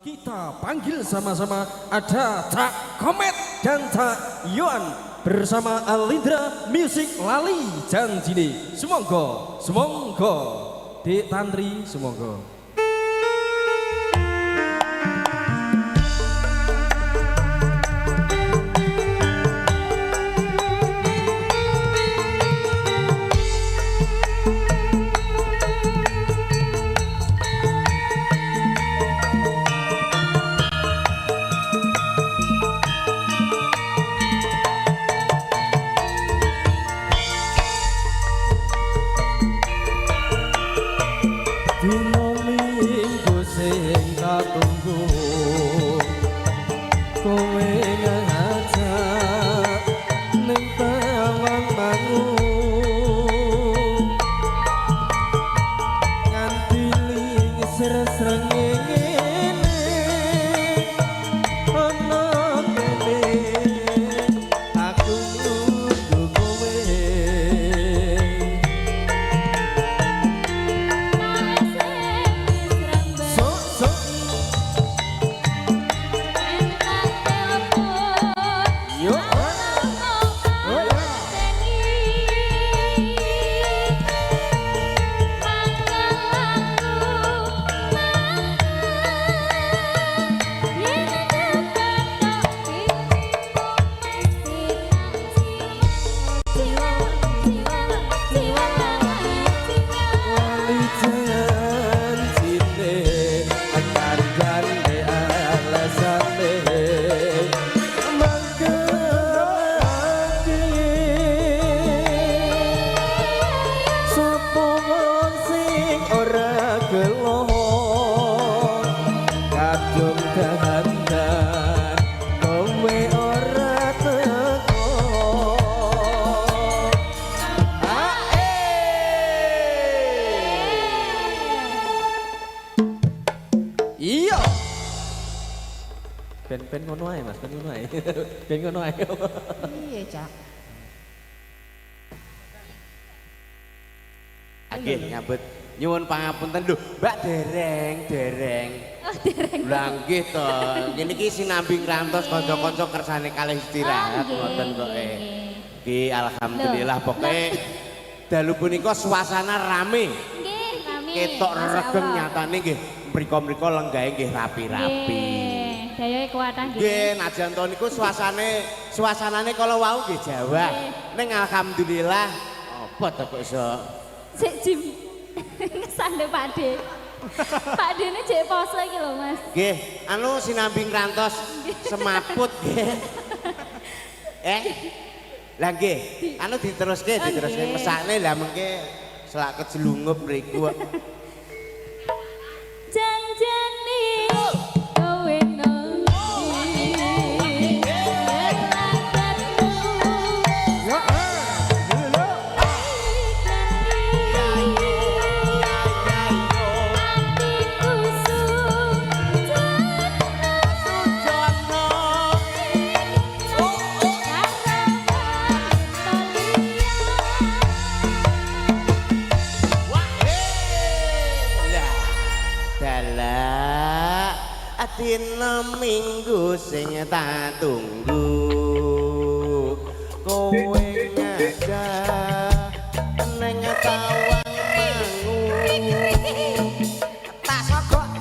Kita panggil sama-sama ada Tak Komet dan Tak Yohan bersama Alindra Music Lali Janjini. Semonggo, semonggo, Dek Tantri, semonggo. Dino minggu sing tak tunggu kowe ngajak ning tawang mangun nganti lingsir srengenge ana kene aku nunggu kowe. Iya. Ben ngono ae Mas, ben ngono ae. Ben ngono ae. Iya, Cak. Nggih nyambut nyuwun pangapunten lho, Mbak dereng. Oh, dereng. Lah nggih to. Ngene iki sinambi ngrantos kanca-kanca kersane kalih istirahat ngoten kok. Nggih alhamdulillah pokoke dalu punika suasana rame. Nggih, rame. Ketok regeng Masyaallah. nyatane nggih. Mriko-mriko lenggahe nggih rapi-rapi. Nggih, dayoe kuwatah nggih. Nggih, najan to niku suasanane kala wau nggih Jawa. Ning alhamdulillah apa to kok iso. Sik Jim. Ngesande Pak De. Pak De ini jek poso iki lho, Mas. Nggih, anu sinambi ngrantos semaput nggih. Lah nggih, anu diteruske nggih. mesakne lah mengke selak kejelungup mriku. Janjane kowe nang Dina minggu sing tak tunggu kowe ngajak neng tawang mangun tak sogok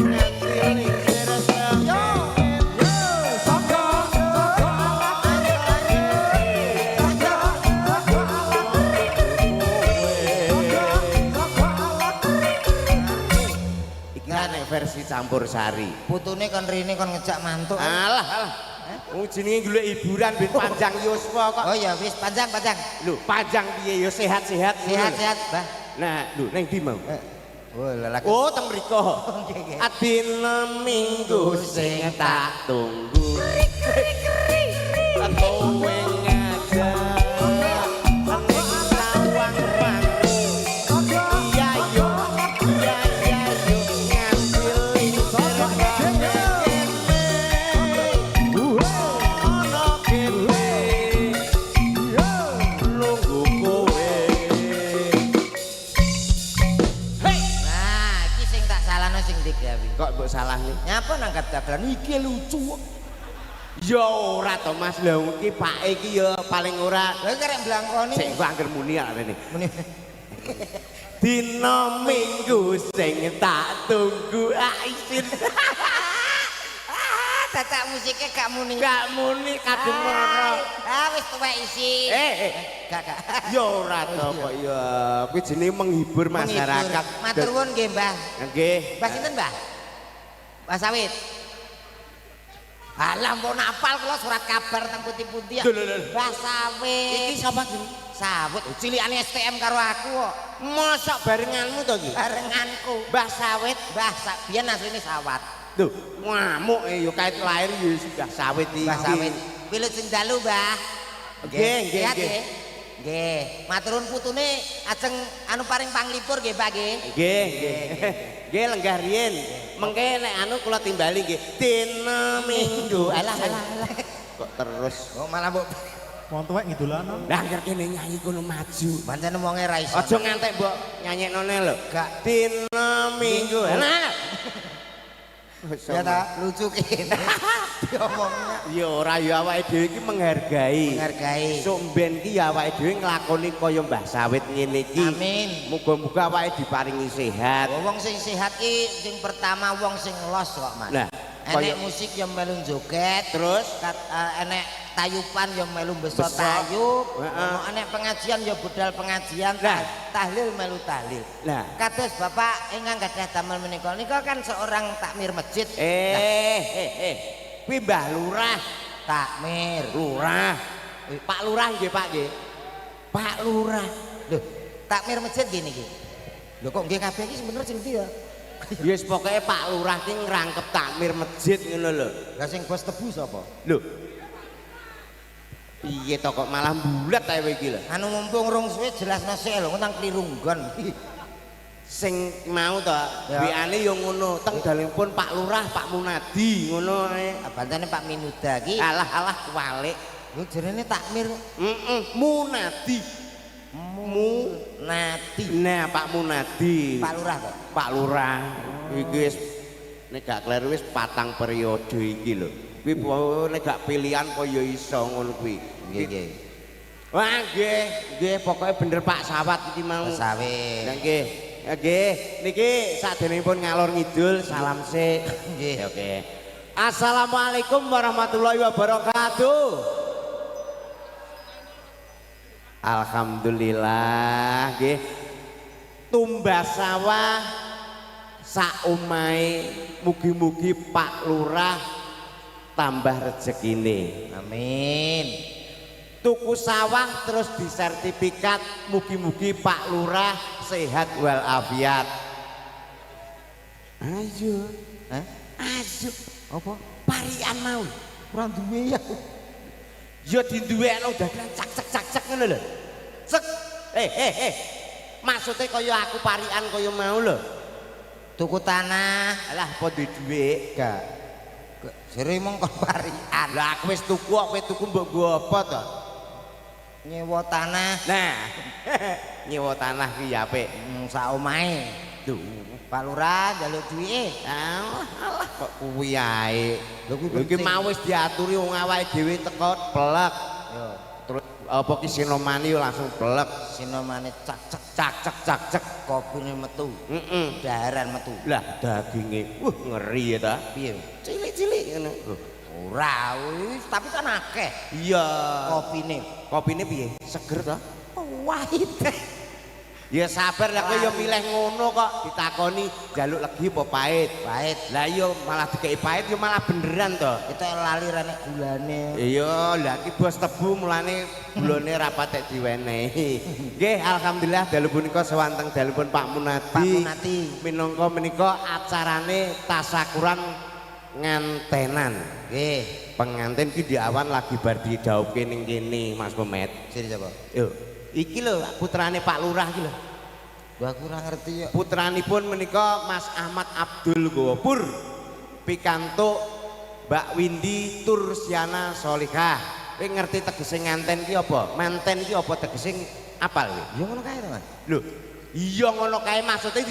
nganti lingsir srengenge sogok versi campur sari. Putune kon rene kon ngejak mantuk. Alah. Wong jenenge golek hiburan ben panjang yuswa kok. Oh ya wis panjang. Lho, panjang piye ya sehat-sehat. Sehat, Mbah. Nah, lho ning ndi mau? Oh, lelaki. Oh, teng mriko. Adina minggu sing tak tunggu. Kowe ngajak kok mbok salah nih. Nyapa nangkat dagelan iki lucu. Ya ora to Mas, lha iki Pak iki ya paling ora. Lha karek blangkoni. Sik gua angger muni arene. Muni. Dina Minggu sing tak tunggu aisin. Dadak musiknya gak muni. Gak muni kadung moro. Wis tuwek isi. Gak. Ya ora to kok ya. Kuwi jenenge menghibur masyarakat. Matur nuwun nggih, Mbah. Nggih. Mbah sinten, Mbah? Mbah Sawit. Alah mbok napal kula surat kabar teng putih-putih. Mbah Sawit. Iki sapa jenenge? Sawit, cilikane STM karo aku kok. Mosok barenganmu to iki? Barenganku. Mbah Sawit, Mbah biyen asline Sawat. lho, ngamuk ya kait lahir ya sudah Sawit iki. Mbah Sawit. Pilut sing dalu, Mbah. Nggih, nggih, nggih. Nggih, maturun putune ajeng anu paring panglipur nggih, Pak nggih. Nggih, nggih. Nggih lenggah riyin. Mengke nek anu kula timbali nggih. Dina Minggu. Alah. Kok terus. Oh, malah mbok Wong tuwek ngidolana. Lah angger kene nyanyi kono maju. pancen wonge ra iso. Aja ngantek mbok nyanyeknone lho. Gak. Dina Minggu. Enak. Ya ta, lucu kene. Diomongnya Ya ora ya awake dhewe iki menghargai. menghargai. Sok mben ki ya awake dhewe nglakoni kaya Mbah Sawit ngene iki. Amin. Muga-muga awake diparingi sehat. Wong sing sehat ki sing pertama wong sing los kok, Mas. Nah, enek musik yang melu joget, terus enek tayupan yang melu besok Besok. tayub, Heeh. enek pengajian ya budal pengajian, Nah. tahlil melu tahlil. Nah. Kados Bapak ingkang gadah damel menika kan seorang takmir masjid. Kuwi Mbah Lurah. Takmir. Lurah. Pak Lurah nggih, Pak nggih. Pak Lurah. Loh, takmir masjid gini iki. Lho kok nggih kabeh iki sebenarnya sing ndi ya? Yes pokoke Pak Lurah ki ngrangkep takmir masjid ngono lho. Lah sing bos tebu sapa? Lho. Piye to kok malah bulat ae iki lho. Anu mumpung rong suwe jelasno sik lho nang kliru nggon. Sing mau to, Ya. WA-ne ya ngono, teng dalempun Pak Lurah, Pak Munadi ngono ae. Abantane Pak Minuda ki. Alah kualik. Lho jenenge takmir Munadi. Nati. Nah, Pak Munadi. Pak Lurah kok. Pak Lurah. Iki wis nek gak kleru wis 4 periode iki lho. Kuwi nek gak pilihan kok ya iso ngono kuwi. Nggih. Wah, nggih, pokoke bener Pak Sawat iki mau. Sawit. Nggih. Nggih, niki sadenipun ngalor ngidul salam sik. Nggih. Oke. Assalamualaikum warahmatullahi wabarakatuh. Alhamdulillah nggih. Tumbas sawah sak omahe mugi-mugi Pak Lurah tambah rezekine. Amin. Tuku sawah terus disertifikat mugi-mugi Pak Lurah sehat walafiat. Ayo. Hah? Ayo. Apa? Parian mau. Ora duwe ya. Ya diduwekno dadan cak ngono lho. Cek. Maksudnya kaya aku parian kaya mau lho. Tuku tanah. Alah apa duwe dhuwit? Gak. Jere mong kon parian. Lah aku wis tuku kok kowe tuku mbok nggo apa to? Nyewa tanah Nah. Nyewa tanah ki apik. sak omahe. Duh. Pak Lurah njaluk duwike. Alah kok kuwi ae. Lho kuwi Lho iki penting. mau wis diaturi wong awake dhewe teko plek. Yo, Terus apa ki sinomani yo langsung plek. sinomane cak kopine metu. Daharan metu. Lah daginge ngeri ya ta. Piye? Cilik-cilik ngono. Ora, wis tapi kan akeh Iya. kopine. Kopine piye? Seger ta? Wahid. Ya sabar lah kowe yo milih ngono kok ditakoni njaluk legi apa pahit. Pahit. Lah yo malah dikei pahit yo malah beneran to. Kita lali ra nek gulane. Iya, lah iki bos tebu mulane gulane ra patek diwenehi. Nggih, alhamdulillah dalu punika sewanteng dalipun Pak Munadi. Pak Munadi. Minangka menika acarane tasakuran ngantenan. Nggih. Pengantin ki di awan lagi bar didhauke ning kene Mas Pemet. Sini coba. Yo, iki lho putrane Pak Lurah iki lho. Gua kurang ngerti ya. Putranipun menika Mas Ahmad Abdul Gopur pikantuk Mbak Windy Tursyana Solihah. Kowe ngerti tegese nganten ki apa? Manten ki apa tegese apal kowe? Ya ngono kae to, Mas. Lho, iya ngono kae maksude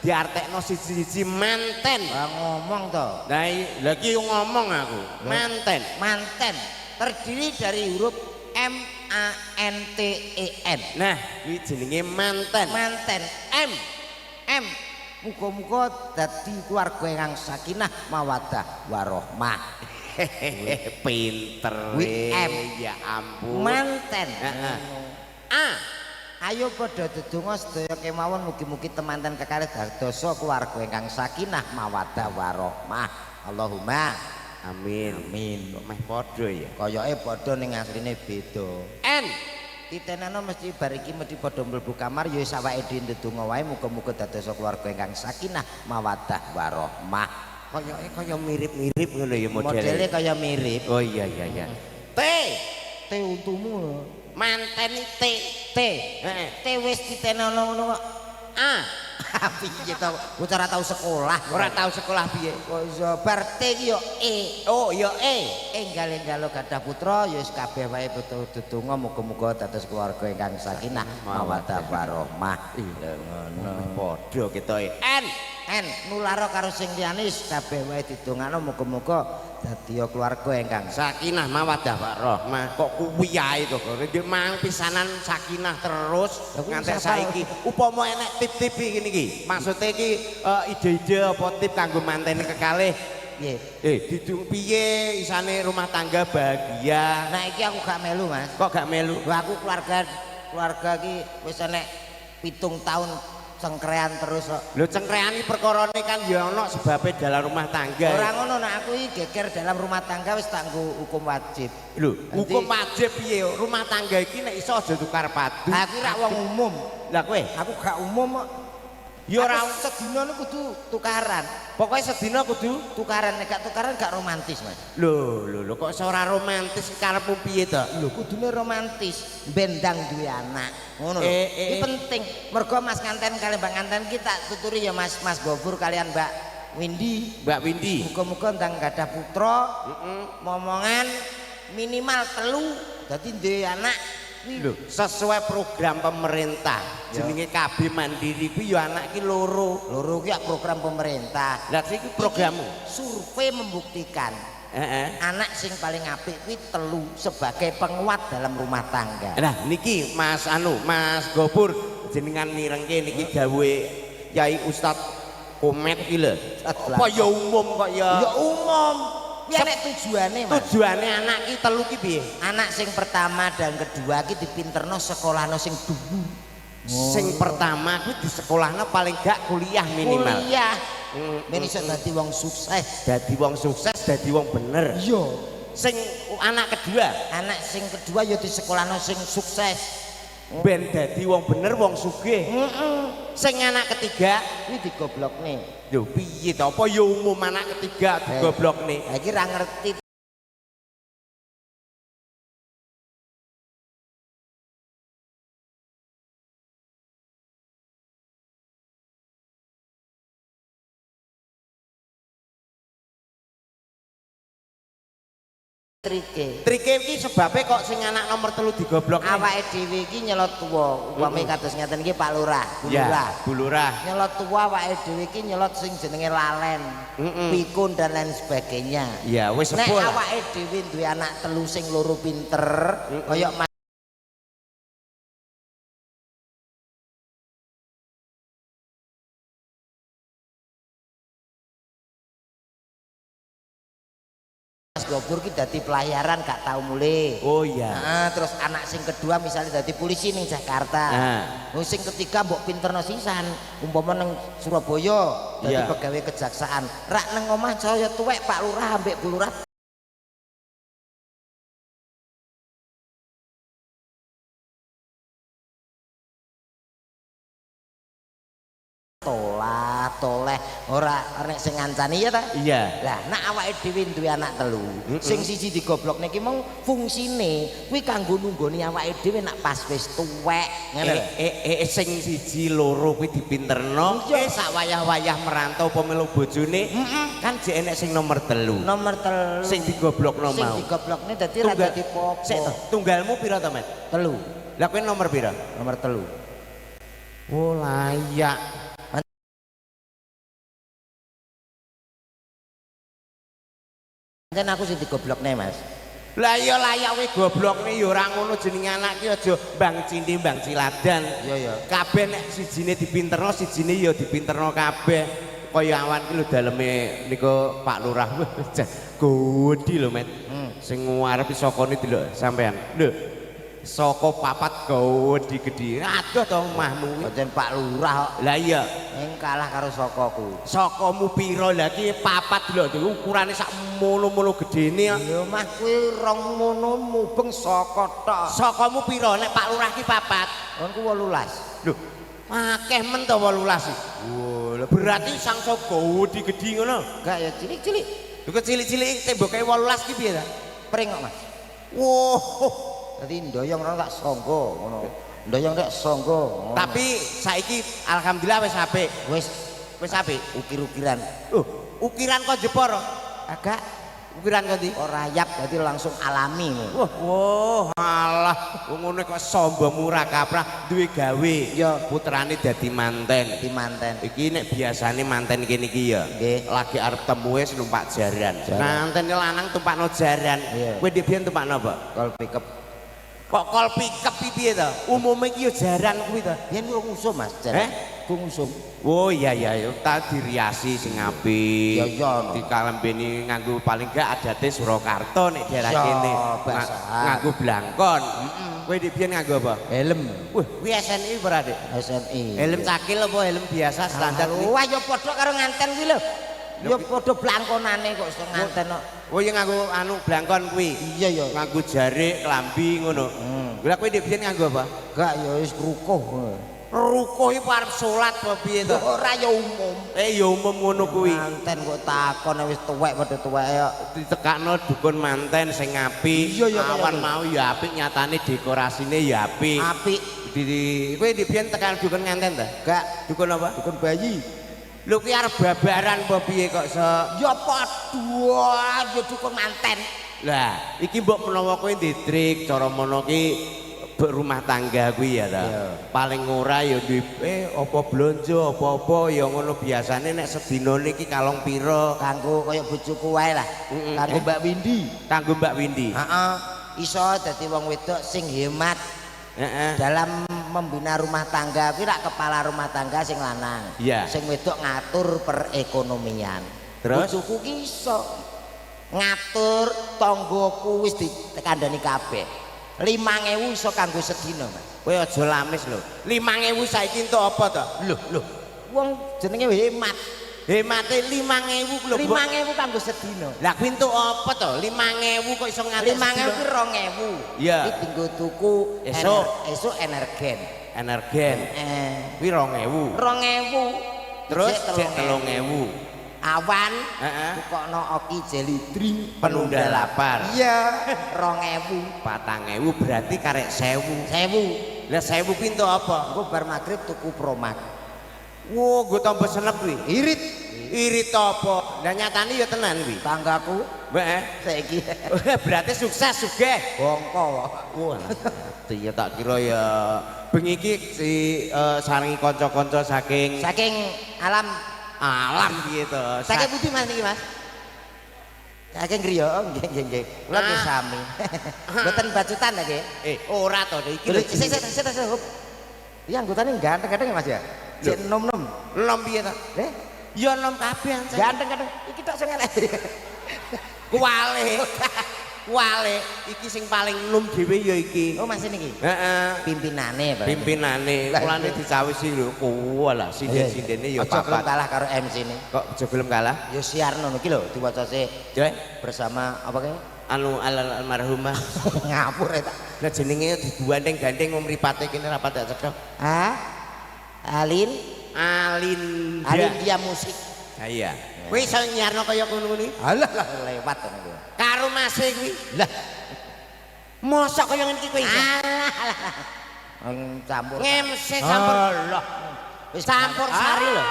diartekno siji-siji manten. Lah ngomong to. Lah iki ngomong aku. Manten. Manten terdiri dari huruf MANTEN. Nah, iki jenenge manten. Manten M. Muga-muga dadi keluarga ingkang sakinah mawaddah warahmah. Pinter. M. Ya ampun. Manten. Heeh. Ayo padha dedonga sedaya kemawon mugi-mugi temanten kekalih dadosa keluarga ingkang sakinah mawaddah warahmah. Allahumma Amin. amin. Kok meh padha ya? Koyoke padha ning asline beda. N. Titenana mesti bar iki mesti padha mlebu kamar ya wis awake dhewe ndedonga wae muga-muga dadosa keluarga ingkang sakinah mawaddah warahmah. Koyoke kaya mirip-mirip ngono ya Modele kaya mirip. Oh iya. T. T untumu. Manten T. Heeh. T wis titenana ngono kok. Piye to? Bocah ora tau sekolah. Ora tau sekolah piye? Kok iso bar T ki yo E. Oh, ya Enggal-enggalo gadah putra ya wis kabeh wae betul dedonga muga-muga dados keluarga ingkang sakinah mawaddah warahmah. Iya ngono. Padha ketoke. N. Nulara karo sing liyane wis kabeh wae didongakno muga-muga dadi keluarga ingkang Sakinah mawaddah warahmah. Kok kuwi ae to, Ndek mang pisanan sakinah terus nganti saiki. Upama enek tip-tip ngene iki. Maksude iki ide-ide apa tip kanggo mantene kekalih. piye? Didung piye isane rumah tangga bahagia. Nah iki aku gak melu, Mas. Kok gak melu? Lah aku keluarga iki wis enek 7 tahun cengkrean terus kok. Lho cengkreani perkarane kan ya ana sebabe dalam rumah tangga. Ora ngono, nek aku iki geger dalam rumah tangga wis tak nggo hukum wajib. Lho, hukum wajib piye? Rumah tangga iki nek iso aja tukar padu. Aku ora wong umum. Lah kowe? Aku gak umum kok. Ya ora sedina niku kudu tukaran. Pokoke sedina kudu Tukaran, nek gak tukaran gak romantis, Mas. lho kok iso ora romantis karepmu piye to? Lho kudune romantis, bendang duwe anak. Ngono lho. Iki penting. Mergo Mas nganten kali Mbak nganten ki tak tuturi ya Mas Gofur kalian Mbak Windy. Mbak Windy. Muga-muga ndang gadah putra. Momongan minimal 3 dadi duwe anak. Lho, sesuai program pemerintah. Jenenge KB Mandiri kuwi ya anak ki loro. Loro ki program pemerintah. Lah iki programmu. Survei membuktikan Heeh. anak sing paling apik kuwi 3 sebagai penguat dalam rumah tangga. Nah niki Mas Gopur jenengan mirengke niki dawuhe Yai Ustadz Komet iki lho. Apa ya umum kok ya? Ya umum. Ya nek tujuane Mas. Tujuane anak ki 3 ki piye? Anak sing pertama dan kedua ki dipinterno sekolahno sing dhuwur. Sing pertama kuwi di sekolahnya paling gak kuliah minimal. Kuliah. Ben iso dadi wong sukses. Dadi wong sukses, dadi wong bener. Iya. Sing anak kedua, Anak sing kedua ya di sekolahno sing sukses. ben dadi wong bener, wong sugih. Sing anak ketiga Kuwi digoblokne. lho piye to? Apa ya umum anak ketiga digoblokne? Ha iki ra ngerti. Trike iki sebabe kok sing anak nomor 3 digoblokne? Awake dhewe iki nyelot tuwa. Upame kados ngeten iki Pak Lurah, Bu Lurah. Bu Lurah. Nyelot tuwa awake dhewe iki nyelot sing jenenge lalen, pikun dan lain sebagainya. Ya wis Nek sepuh. awake dhewe duwe anak 3 sing loro pinter, kaya Mas Gopur ki dadi pelayaran gak tau mulih. Oh iya. Nah, terus anak sing kedua misalnya dadi polisi ning Jakarta. Nah. Sing ketiga mbok pinterno sisan, umpama nang Surabaya dadi Iya. pegawai kejaksaan. Rak nang omah saya tuwek Pak Lurah ambek Bu Lurah. Toleh ora nek sing ngancani ya ta? Iya. Lah nek awake dhewe duwe anak 3, sing siji digoblokne ki mung fungsine kuwi kanggo nunggoni awake dhewe nek pas wis tuwek ngene lho. Sing siji loro kuwi dipinterno, sak wayah-wayah merantau apa melu bojone, kan jek enek sing nomor 3. Nomor 3 Sing digoblokno sing mau. digoblokne dadi ra dadi popo. Sik to, tunggalmu pira to, Mas? 3. Lah kowe nomor pira? Nomor 3. Oh layak. Jan aku sing digoblokne, Mas. Lah iya layak kowe goblokne ya ora ngono jenenge anak ki aja mbang cindi mbang ciladan. Iya ya. Kabeh nek sijine dipinterno sijine ya dipinterno kabeh. Kaya awan ki lho daleme niku Pak Lurah. Godi lho, Met. Sing ngarep sokone delok sampean. Lho. Saka papat gede. Aduh to omahmu. Pancen Pak Lurah kok. Lah iya. Ning kalah karo sokoku. Sokomu piro lah ki papat lho ukurane sak mono-mono gedene. Ya Mas kuwi rong mono mubeng saka tok. Sokomu piro nek Pak Lurah ki papat? Aku 18. Lho, akeh men to 18 iki. Wah, berarti sang soko gede ngono. Enggak ya cilik-cilik. Lho kecilik-cilik temboke 18 ki piye ta? Pring kok Mas. Wow. Dadi ndoyong ora tak sangga ngono. Ndoyong nek sangga. Tapi saiki alhamdulillah wis apik. Wis apik. Ukir-ukiran. Ukiran kok jepor. Agak Ukiran kok ndi? ora yap dadi langsung alami ngono. Wah, alah, ngono kok sombong murah kaprah duwe gawe. Ya Putrane dadi manten. di manten. Iki nek biasane manten kene iki ya. Nggih. Lagi arep temu wis numpak jaran. Manten lanang tumpakno jaran. Iya. Kowe dhewe tumpakno apa? Kol pickup. Kok kol pickup piye to? Umume iki ya jaran kuwi to. Yen ku ngusum Mas, jan. Ku ngusum. Oh iya ya, tak diriasi sing apik. Ya ya. Dikalembeni nganggo paling gak adate Surakarta nek daerah Ya, kene. basahan. Nganggo blangkon. Kowe dhewe nganggo apa? Helm Wah, kuwi SNI ora, Dik? SNI. Helm cakil apa helm biasa standar kuwi? Wah ya padha karo nganten kuwi lho. Ya padha blangkonane kok iso nganten kok. Oh ya nganggo anu blangkon kuwi. Iya ya. Nganggo jarik, klambi ngono. Lah kowe dhewe nganggo apa? Enggak ya wis rukuh. Rukuh iki arep salat apa piye to? Ora ya umum. Ya umum ngono kuwi. Manten kok takon wis tuwek padha tuweke kok. Ditekakno dukun manten sing apik. Iya, ya, Awan kaya mau ya apik, nyatane dekorasine ya apik. Apik. Kowe dibiyen tekan dukun nganten ta? Enggak Dukun apa? dukun bayi. Lho ki arep babaran apa piye kok Ya padha ya dukun manten. Lah, iki mbok menawa kowe nditrik cara mono ki rumah tangga kuwi ya ta. Paling ora ya duwe apa blonjo apa-apa ya ngono biasane nek sedina niki kalong pira Kanggo kaya bojoku wae lah. Kanggo Mbak Windy. kanggo Mbak Windy. Heeh. Iso dadi wong wedok sing hemat Heeh. dalam membina rumah tangga. Kuwi rak kepala rumah tangga sing lanang. Iya. Sing wedok ngatur perekonomian. Terus? Bojoku ki iso ngatur tanggoku wis dikandani kabeh. 5.000 iso kanggo sedina, Mas. Kowe aja lamis lho. 5.000 saiki entuk apa to? Loh. Wong jenenge hemat. Hemate 5.000 lho. 5.000 kanggo sedina. Lah kuwi entuk apa to? 5.000 kok iso nganti 5.000 ki 2.000. Iya. Iki dienggo tuku esuk energen. Energen. Kuwi 2.000. 2.000. Terus Jek jek 3.000. Awan Heeh. tukokno Oki Jelly Drink Penunda lapar. Iya, 2.000. 4.000 berarti karek 1.000. 1.000. Lah 1.000 pintu apa? Engko bar magrib tuku Promax. Wo, gue tambah senep kuwi. Irit Irit apa? Lah nyatane ya tenan kuwi. tanggaku Mbak, saiki berarti sukses sugih. bongko. Wah, ya tak kira ya bengi iki si saringi kanca-kanca saking alam gitu. saking pundi Mas niki Mas? Saking griya, nggih. Kula nggih sami. Mboten bacutan ta nggih? Ora to iki lho. Sik. Iya anggotane ganteng-ganteng ya Mas ya? Cek nom-nom. Lom piye to? Ya nom kabeh. Ganteng-ganteng. Iki tok sing elek. Kuwale iki sing paling nom dhewe ya iki. Oh Mas niki. Heeh. Pimpinane Pak. Pimpinane, kulane dicawisi lho. Walah, sinden-sindene ya Aja gelem papat. kalah karo MC ini. Kok aja gelem kalah? Ya siarno niki lho diwaca sik Coy, bersama apa kae? anu almarhumah. Ngapur eta. Lah jenenge digandeng-gandeng wong mripate kene rapat tak cedhok. Ah? Alin Alinda. dia musik. Ha iya. Kowe iso nyiarno kaya ngono kuwi? Alah lewat to niku. Karo mase kuwi. Lah, Mosok kaya ngene iki kowe iso. campur. Ngemse campur. Allah. Wis Campur sari lho.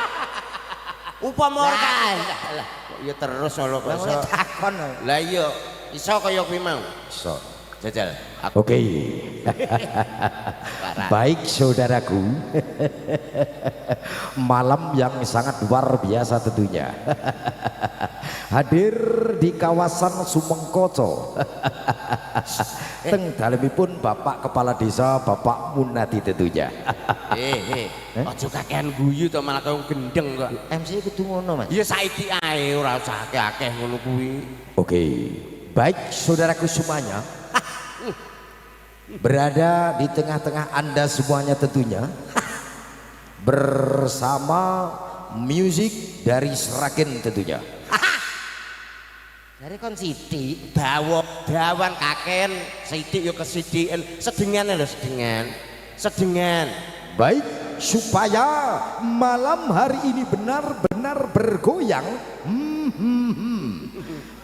Upama ora Lah, kok ya terus lho kok Lah iso. takon. Lah iya, iso kaya kuwi mau. Iso. Jajal. Oke. Baik saudaraku. Malam yang sangat luar biasa tentunya. Hadir di kawasan Sumengkoco. Teng dalemipun Bapak Kepala Desa Bapak Munadi tentunya. Aja kakean guyu to malah kaya gendeng kok. MC kudu ngono, Mas. Ya saiki ae ora usah akeh-akeh ngono kuwi. Oke. Baik saudaraku semuanya. Berada di tengah-tengah Anda semuanya tentunya. Bersama musik dari Sragen tentunya. Dari kon Siti, Dawan kaken, sithik yo kesidiken, sedengan lho sedengan. Baik, supaya malam hari ini benar-benar bergoyang,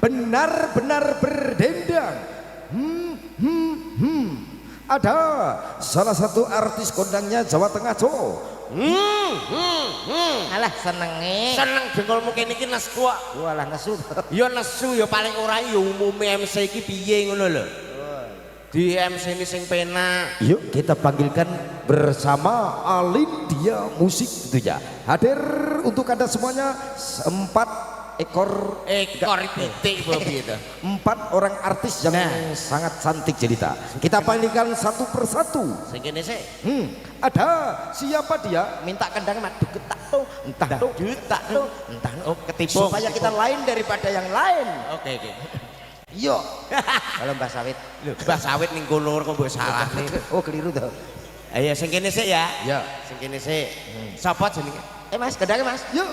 benar-benar berdendang. Ada salah satu artis kondangnya Jawa Tengah, alah senenge. Seneng jengkolmu kene iki nesu kok. Walah nesu. Ya nesu ya paling ora ya umume MC iki piye ngono lho. Di MC ini sing penak. Yuk kita panggilkan bersama Alindia Musik tentunya. Hadir untuk Anda semuanya 4 ekor titik begitu. 4 orang artis yang sangat cantik jelita. Kita panggilkan satu persatu. Sing kene sik. Ada siapa dia? Minta kendang madu ketak tuh, entah tuh, jutak tuh, entah Ketipu. supaya kita lain daripada yang lain. Oke. Yo. Kalau Mbah Sawit. Lho, Mbah Sawit ning kono kok mbok salah nih. Oh, keliru tuh. Ayo sing kene sik ya. Ya. Sing kene sik. Sapa jenenge? Mas, kendangnya Mas. Yuk.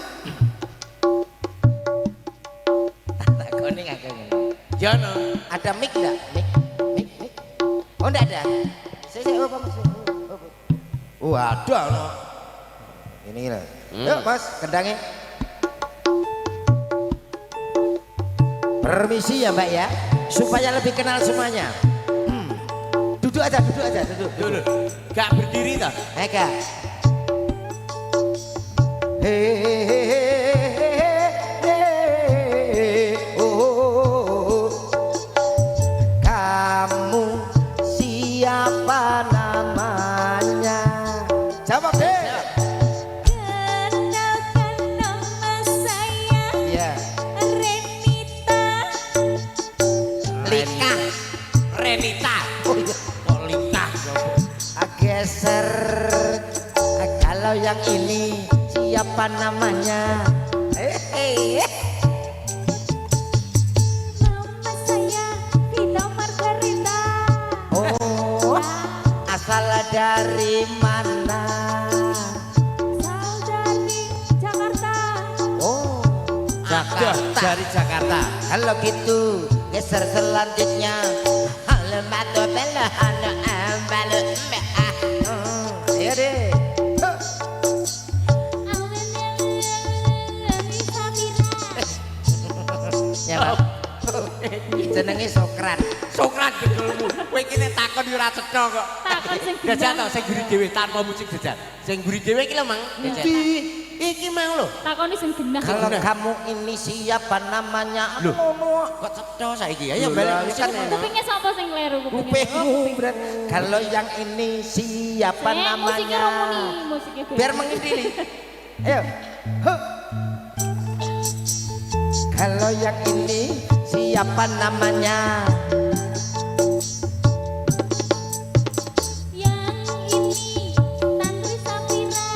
Tak koning aku ngene. Jono. Ada mic enggak? Mic. Oh, enggak ada. Saya apa Mas? Oh ada no. Ini lah. Yuk Mas, kendangnya. Permisi ya Mbak ya, supaya lebih kenal semuanya. Duduk aja, duduk. Dulu. Gak berdiri toh? Eka. Kamu siapa namanya? Jawab deh. Kenalkan nama saya Ya. Renita. Oh iya. Kok Lika? Geser. Kalau yang ini siapa namanya? Nama saya Vita Margarita. Oh, asal dari mana? Asal dari Jakarta. Oh, Jakarta. Dari Jakarta. Kalau gitu geser selanjutnya. Alamat bela hana ambal. Ayo deh. Ya, Pak. Jenenge Sokrat. Sokrat jengkolmu. Kowe iki nek takon yo ora cetha kok. Takon sing Jajal gendang. to sing guri dhewe tanpa musik jajal. Sing guri dhewe iki lho Mang. Iki mau lho. Takoni sing genah. Kalau kamu ini siapa namanya? Loh. Ngono. Kok cetha saiki? Ayo Loh, balik lah, musik. kan Kupingnya sapa sing kleru kupingnya? Kuping, Bret. Kalau yang ini siapa Musiknya namanya? Romuni, musiknya beda. Biar mengidili. Ayo. Huh. Kalau yang ini siapa namanya? Yang ini Tantri Safira.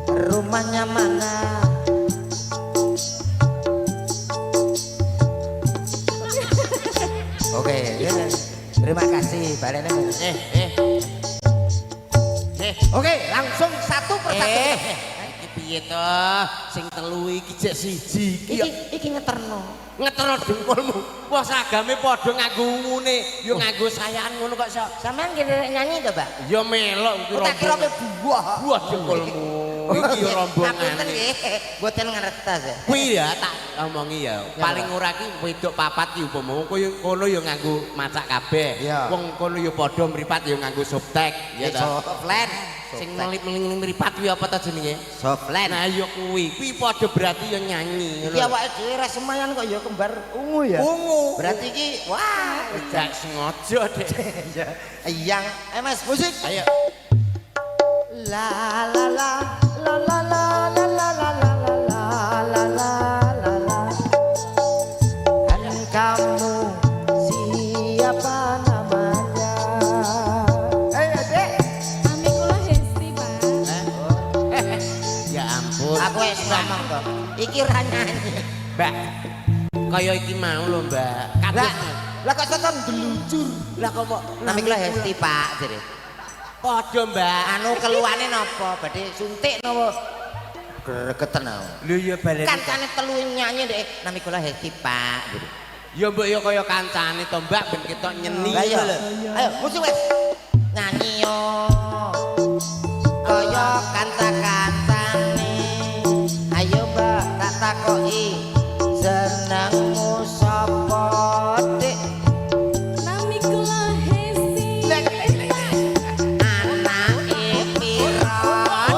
Rumahnya mana? Oke, ya. Terima kasih, Barene. Oke, langsung satu persatu. Iki piye to? Sing telu iki jek siji iki. Iki ngeterno. Ngetero jengkolmu. Wah sagame padha nganggo ngune, yo nganggo sayaan ngono kok sok. Sampean kira nyanyi to, Mbak? Ya melok iki Tak kira rombongan. buah. Buah jengkolmu. iki yo rombongan. Ngapunten nggih, mboten ngertos. Kuwi ya tak omongi ya. Paling ora ki wedok papat ki upama kono yo nganggo macak kabeh. Wong kono yo padha mripat yo nganggo subtek ya ta. Soflen. Sing meling mripat kuwi apa ta jenenge? Soflen. Nah yo kuwi padha berarti yo nyanyi. Iki awake dhewe ra semayan kok ya kembar ungu ya. Ungu. Berarti iki wah, gak sengaja, Dek. Iya. Mas, musik. Ayo. La la la la la la la la la la la la la. Dan kamu siapa namanya? Dek. Ami kula Hesti, Pak. Ya ampun. Aku wis ngomong kok. Iki ra nyanyi. Mbak. Kaya iki mau lho, Mbak. Lah kok tekan geluncur. Lah kok nami kula Hesti, Pak, jere. Padha, Mbak. Anu keluane napa? Badhe suntik napa? Gregeten aku. Lho ya baleni. Kancane telu nyanyi Dek. Nami kula Hesti, Pak. Jere. Ya mbok ya kaya kancane to, Mbak, ben ketok nyeni Lah iya. lho. Ayo, musik wes. Nyanyi yo. Kaya kanca-kancane. Ayo, Mbak, tak takoki. Senengmu sapa, Dik? Nami kula Hesti. Anake pira,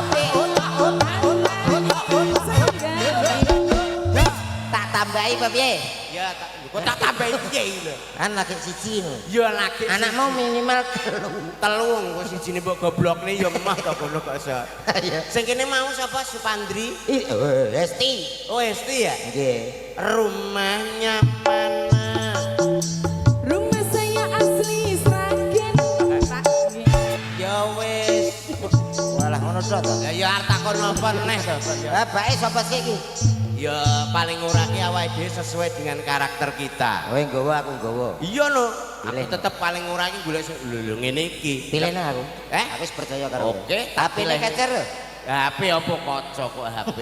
Dik? Tak tambahi apa piye? Ya kok tak tambahi piye iki lho. Kan lagi siji lho. Ya lagi Anakmu minimal telung kok sijine mbok goblokne ya emah to kono kok iso. Iya. Sing kene mau sapa Supandri? Hesti. Oh, Esti ya? Nggih. Rumahnya mana? Rumah saya asli Sragen. Ya wis. Walah ngono tok to. Ya arep takon apa neh to. Lah bae sapa sih iki? Ya paling ora ki awake dhewe sesuai dengan karakter kita. Kowe nggawa aku nggawa. Iya lho. Aku Pilih. tetep paling ora ki golek lho ngene iki. Pilihne aku. Eh? Aku wis percaya karo. Oke, tapi nek kecer. HP apa kaca kok HP.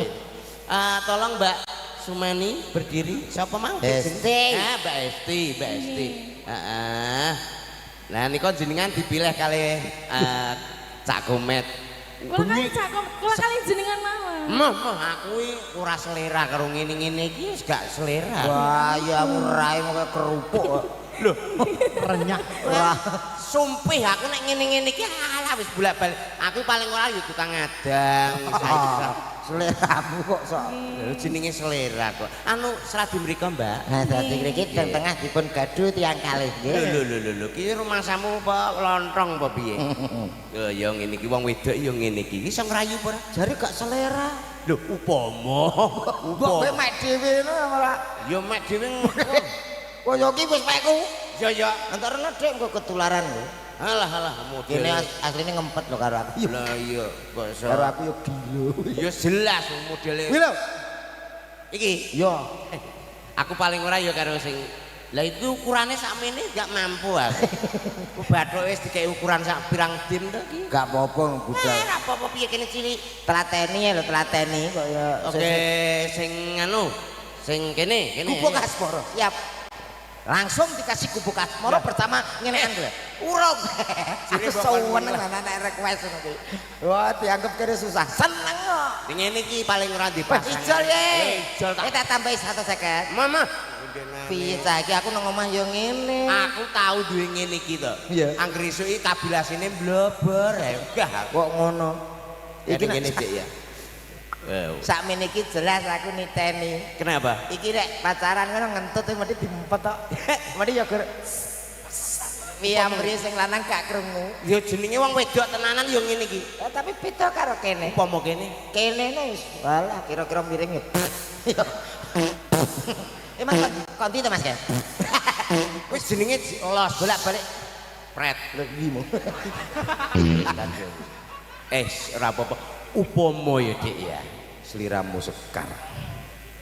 Tolong Mbak Sumani berdiri. Siapa mau? Esti. Mbak Esti, Mbak Esti. Heeh. Nah niku jenengan dipilih kali Cak Gomet. Kula kali jenengan mawon. Aku ora selera karo ngene-ngene iki wis gak selera. Wah, ya aku rai kok kerupuk. Loh, Renyah. Wah, sumpih aku nek ngene-ngene iki alah wis bolak-balik. Aku paling ora yo tukang ngadang. seleramu kok sok. Lho jenenge selera kok. Anu seradi mriko, Mbak. Nah, dadi mriki teng tengah dipun gaduh tiyang kalih nggih. Lho, ki rumahmu apa lontong apa piye? Lho, ya ngene iki wong wedok ya ngene iki. Iso ngrayu apa ora? Jare gak selera. Lho, upama. Mbok kowe mek dhewe ora. Ya mek dhewe Kaya iki wis mekku. Ya. Entarane Dik engko ketularan lho. Alah, model. Kene asline ngempet lho karo aku. Lah iya, kok iso. Karo aku yo gilo. Ya jelas modele. Kuwi lho. Iki Yo. aku paling ora ya karo sing lah itu ukurannya sakmene gak mampu aku. Ku bathuk wis dikek ukuran sak pirang dim to iki. Gak apa-apa budal. Ora apa-apa piye kene cilik. Tlateni lho, tlateni kok ya. Oke, sing anu, sing kene. Gubuk Asmara. Siap. Langsung dikasih gubuk Asmara pertama ngenekan lho. Urung. Aku seneng anak request ngono kuwi. Wah, dianggap kene susah. Seneng kok. Sing ngene iki paling ora dipasang. Ijol ye. Ijol tak. Tak tambahi 150. Mama. Piye ta iki aku nang omah yo ngene. Aku tahu duwe ngene iki to. Iya. Angger esuk iki kabilasine blobor. Enggak. Kok ngono? Iki ngene Dik ya. Wow. Sakmene iki jelas aku niteni. Kenapa? Iki rek pacaran ngono ngentut mesti diempet tok. Mesti ya gur. Piyambri sing lanang gak krungu. Ya jenenge wong wedok tenanan ya ngene iki. Tapi beda karo kene. Upama kene. Kene wis walah kira-kira miring ya. Mas konti to Mas ya? Wis jenenge los Bolak-balik pret. lho gimo. Ora apa-apa. Upama ya Dik ya. Seliramu sekar.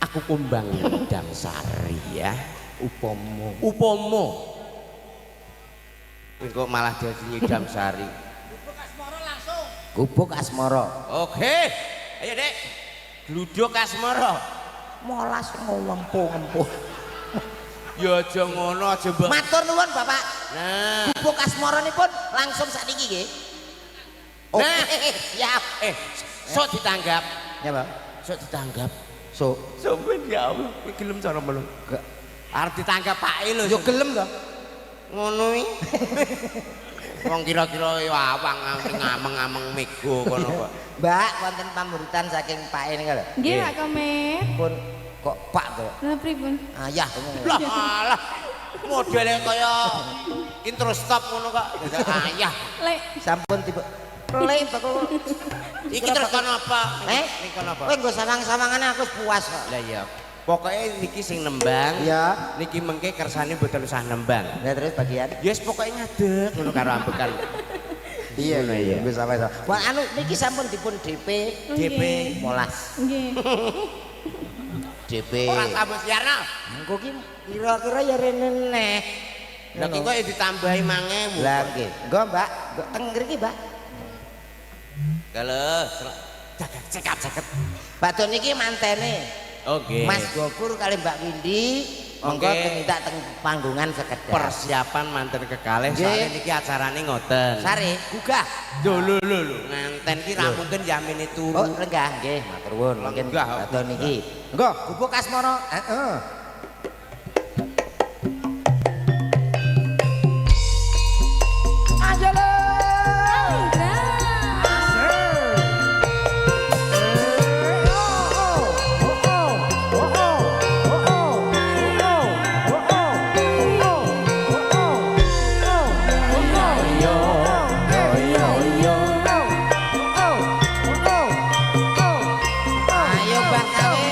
Aku kumbang Dang Sari ya. Upomo. Engko malah dadi Nyidam Sari. Gubuk Asmara. Oke. Ayo Dek. Gluduk Asmara. Molas ngempu-ngempu. Ya aja ngono aja mbok. Matur nuwun Bapak. Nah, Gubuk Asmara nipun langsung sakniki nggih. Nah. Siap. Sok ditanggap. Ya, Bang. Sok ditanggap. So, Sampeyan ya Allah, iki gelem cara melu. gak. Arep ditanggap pake lho. Yo gelem to. Ngono iki. Wong kira-kira yo awang ngameng-ngameng mego kono kok. Mbak, wonten pamuritan saking Pak ini lho. Nggih, Pak Komet. Pun kok Pak to? Lah pripun? Ayah Lah alah. Modele kaya intro stop ngono kok. Ayah. Lek sampun tiba. Lek kok. Iki terus kono apa? Eh? Kono apa? Kowe nggo sawang-sawangane aku puas kok. Lah iya. Pokoknya niki sing nembang. Iya. Niki mengke kersane mboten usah nembang. Nah terus bagian. Yes pokoknya ngadeg ngono karo ambekan. Iya Ngono ya. wis sampe to. Wah anu niki sampun dipun DP DP 15. nggih. DP. Ora tambah siarno. Engko ki kira-kira ya rene neh. Lah ki kok ditambahi 1000. Lah nggih. Nggo Mbak, nggo teng mriki Mbak. Kalau cekap. Mbak Don iki mantene. Oke. Mas Gopur kali Mbak Windy monggo Oke. minta teng panggungan sekedar. Persiapan manten kekalih Nggih. soalnya niki acarane ngoten. Sare, gugah. Lho nganten ki ra mungkin jamine turu. Oh, lenggah nggih, matur nuwun. Mungkin Lenggah. Mbak Don iki. Engko gubuk asmara. Heeh. Ayo Mbak Kawe.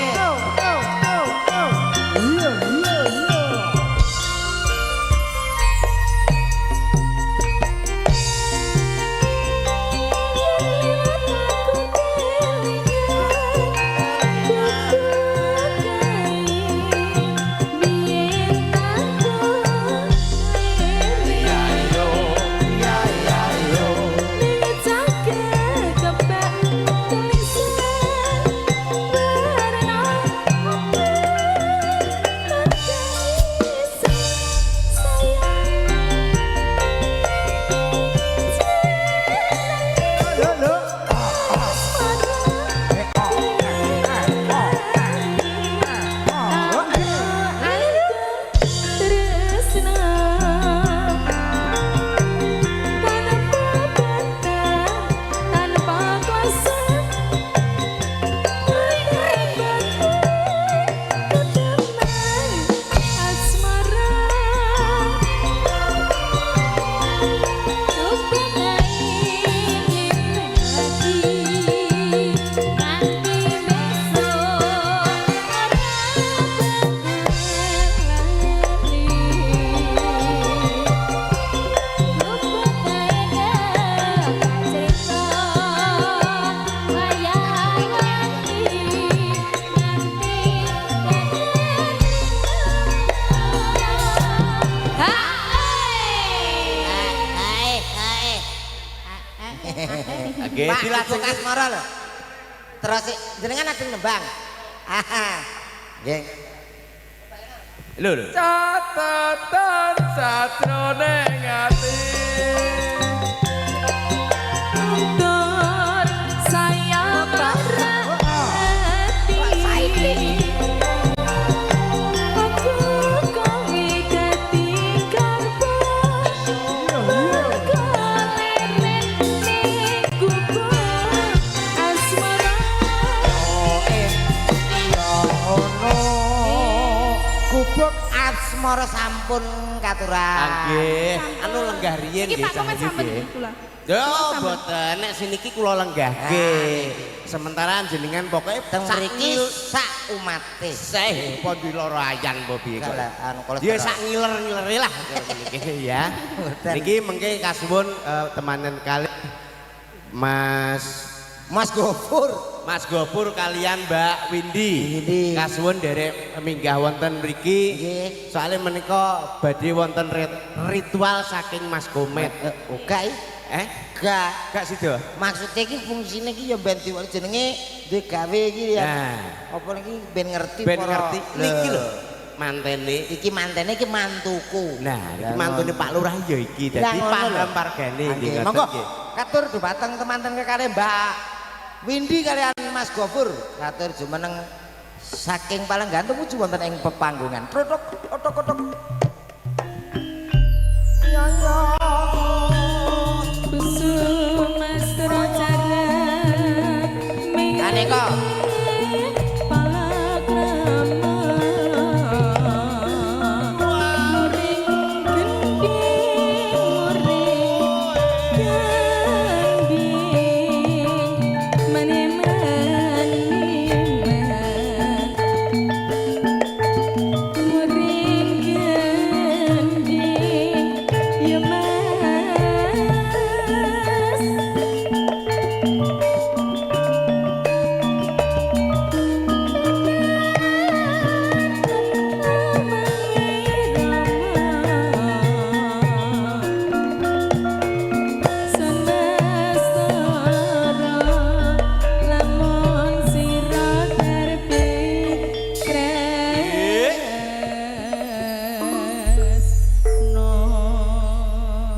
Oke, Pak, dilangsung gubuk asmara lho. Terus jenengan ajeng nembang. Nggih. lho. Catatan sajroning ati. Untuk saya perhati. Aku kowe dadi garpu. Mergo leren ning gubuk asmara. Gubuk asmara sampun katuran. Nggih, anu lenggah riyen Iki nggih Pak Komet sampun nggih. kula. Yo, boten nek siniki kula lenggahke. Sementara jenengan pokoke Teng mriki sak umate. seh apa diloro ayan apa piye kok. Kalau anu kolesterol. Ya sak ngiler-ngilere lah niki ya. Niki mengke kasuwun temanen kali Mas Gopur. Mas Gopur kalian Mbak Windy. Windy. Kasuwun derek minggah wonten mriki. Nggih. Soalnya menika badhe wonten ritual saking Mas Komet. Oga gak. Gak sida. Maksudnya iki fungsine iki ya ben diwali jenenge duwe gawe iki ya. Nah, Apa niki ben ngerti ben para- ngerti niki lho mantene. Iki mantene iki mantuku. Nah, iki Lah, mantune ngono. Pak Lurah ya iki. Lah, Dadi ngono lho. paham pargane Nggih, nggih monggo ngoten nggih. katur dumateng teman-teman kekare Mbak Windy kalian Mas Gofur katur jumeneng saking paling ganteng uji wonten ing pepanggungan. Trotok otok-otok. Aneka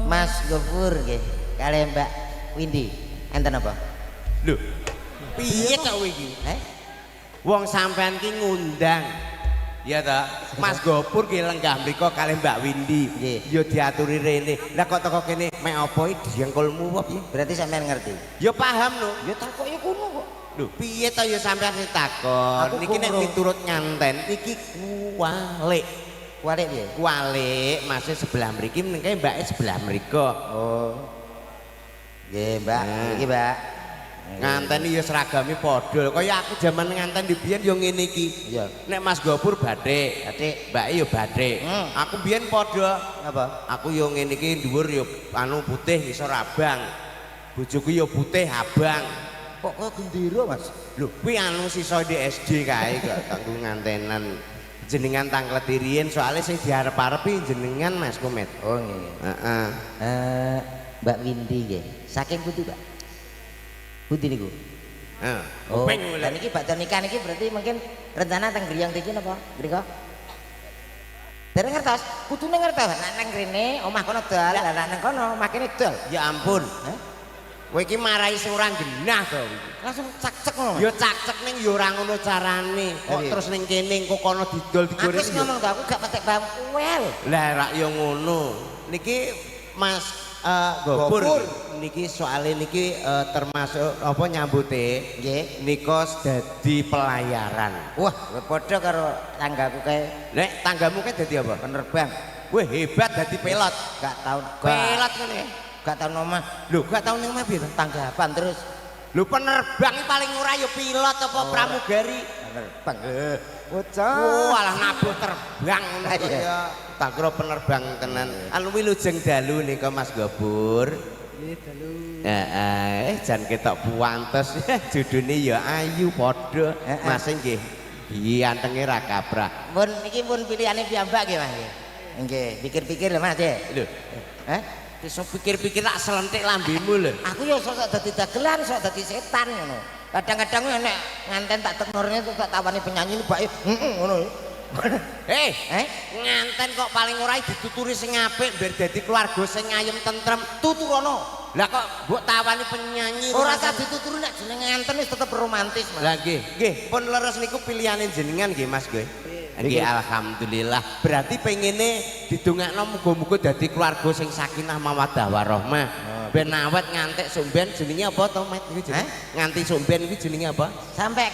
Mas Gofur nggih kalian Mbak Windy enten apa? Lho, piye kok kowe iki? Wong sampean ki ngundang. Ya ta, Mas Gofur ki lenggah mriko kalih Mbak Windy. Nggih. Ya diaturi rene. Lah kok teko kene mek apa iki diengkolmu apa piye? Berarti sampean ngerti. Ya paham lho. Ya takoke kuno kok. Lho, piye to ya sampean sing takon? Aku Niki nek kumro. miturut nyanten iki kualik. Kualik piye? Kualik, masih sebelah mriki mengke mbake sebelah mriko. Oh. Nggih, Mbak. Nah. Iki, Mbak. Nganten ya seragame padha. Kaya aku jaman nganten di biyen ya ngene iki. Iya. Nek Mas Gofur bathik, Bathik. mbake ya bathik. Aku biyen padha. Apa? Aku ya ngene iki dhuwur ya anu putih ngisor abang. Bojoku ya putih abang. Kok kok gendera, Mas? Lho, kuwi anu sisa di SD kae kok kanggo ngantenan. Jenengan tanglet riyen soalnya sing diarep-arepi jenengan Mas Komet. Oh, nggih. Heeh. Mbak Windy nggih. Saking pundi, Pak? Pundi niku? Heeh. Oh, Kuping dan iki bakda nikah niki berarti mungkin rencana teng griyang iki napa? Griko? Dereng ngertos, kudune ngertos. Nek nang rene omah kono dol, lah nang kono makene dol. Ya ampun. Kowe iki marahi sing ora genah to iki. Langsung cak-cek ngono. Mas. Ya cak-cek ning ya ora ngono carane. Kok Iya. terus ning kene engko kono didol Aku digoreng. wis ngomong to, aku gak petek bangkuel. Lah rak ya ngono. Niki Mas Gofur. Gofur. Niki soalnya niki termasuk apa nyambute Nggih. nika dadi pelayaran. Wah, padha karo tanggaku kae Nek tanggamu kae dadi apa? penerbang. Wah hebat dadi pilot. Gak tau Pilot ngene. Gak tau omah. Lho gak tau ning omah piye to? Tanggapan terus Lho penerbang iki paling ora ya pilot apa pramugari. penerbang. Oh, alah nabuh terbang ngono kok Iya. ya. Tak kira penerbang tenan. Anu wilujeng dalu nika Mas Gofur. Nggih, dalu. Jan ketok puantes. Judune ya ayu padha. Mas nggih. Gantenge ra kabrah. Pun niki pun pilihane piyambak nggih, Mas. Nggih, pikir-pikir lho, Mas. Lho, Heh? iso pikir-pikir tak selentik lambemu lho. Aku ya sok dadi dagelan, sok dadi setan ngono. Kadang-kadang nek nganten tak teknorne tak tawani penyanyi bake ngono. Nganten kok paling ora dituturi sing apik biar dadi keluarga sing ayem tentrem. Tuturono. Lah kok mbok tawani penyanyi Ora usah dituturi nek jenenge nganten wis tetep romantis, Mas. Lah nggih pun leres niku pilihane jenengan nggih Mas nggih. Nggih alhamdulillah. Berarti pengene didongakno muga-muga dadi keluarga sing sakinah mawaddah warahmah. Ben awet ngantek somben jenenge apa to Mat iki jenenge? Nganti somben iki jenenge apa? Sampai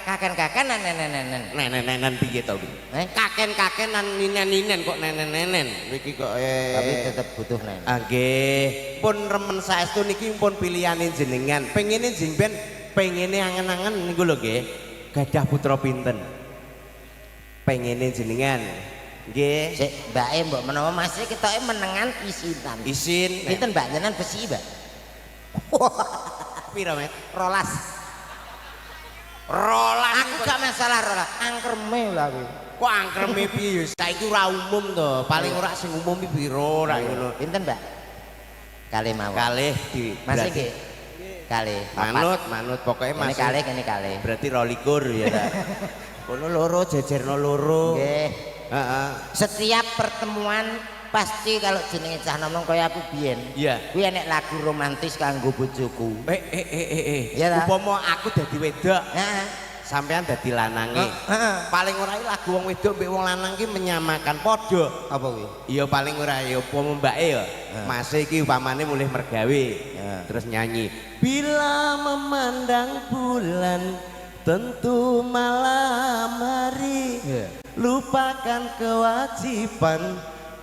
kaken-kaken nenen. Nenen piye to? Kaken-kakenan ninen-ninen kok nenen-nenen. Iki kok Tapi tetep butuh nen. nggih. Pun remen saestu niki pun pilihane jenengan. Pengene jengben pengene angen-angen niku lho nggih. Gadah putra pinten? Pengene jenengan. Nggih. Sik, mbake mbok menawa Mas iki ketoke menengan isinan. Isin. Pinten Mbak jenengan besi, Mbak? Pira, Met? Rolas. Rolas. Aku gak masalah rolas. Angkreme lah kuwi. Kok angkreme piye? Saiki ora umum to. Paling ora sing umum iki pira ora ngono. Pinten, Mbak? Kalih mawon. Kalih di Mas berarti- nggih. Kalih. Manut pokoknya Kene Mas. kalih, kene kalih. Berarti 22 ya ta. Kono loro jejerno loro. Nggih. Heeh. Setiap pertemuan pasti kalau jenenge cah nom kaya aku biyen. Iya. Kuwi enek lagu romantis kanggo bojoku. Iya ta? Upama aku dadi wedok, Heeh. sampean dadi lanange. Heeh. Paling ora iki lagu wong wedok mbek wong lanang ki menyamakan padha. Apa kuwi? Iya paling ora ya upama mbake ya. Mas iki upamane mulih mergawe. Terus nyanyi. Bila memandang bulan tentu malam hari. Lupakan kewajiban